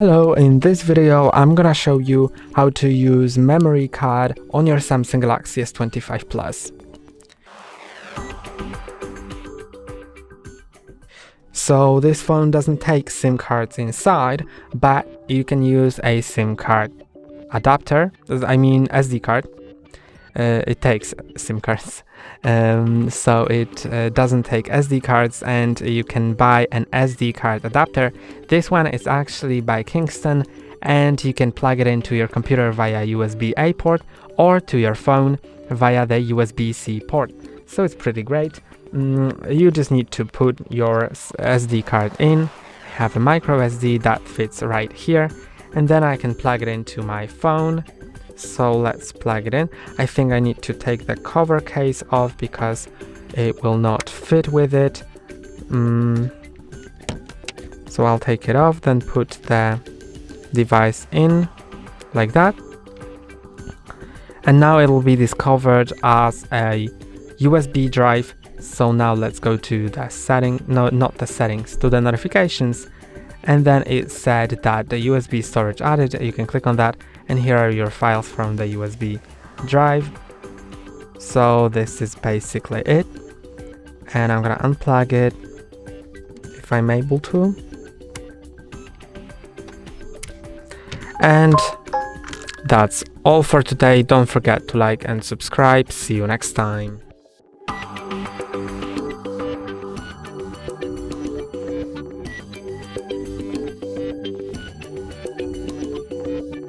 Hello, in this video I'm gonna show you how to use memory card on your Samsung Galaxy S25 Plus. So this phone doesn't take SIM cards inside, but you can use a SIM card adapter, SD card. It takes SIM cards, so it doesn't take SD cards, and you can buy an SD card adapter. This one is actually by Kingston, and you can plug it into your computer via USB-A port or to your phone via the USB-C port. So it's pretty great. You just need to put your SD card in. I have a micro SD that fits right here, and then I can plug it into my phone. So let's plug it in. I think I need to take the cover case off because it will not fit with it. So I'll take it off, then put the device in like that. And now it will be discovered as a USB drive. So now let's go to the setting, no, not the settings, to the notifications. And then it said that the USB storage added. You can click on that, and here are your files from the USB drive. So this is basically it, and I'm gonna unplug it if I'm able to. And that's all for today. Don't forget to like and subscribe. See you next time.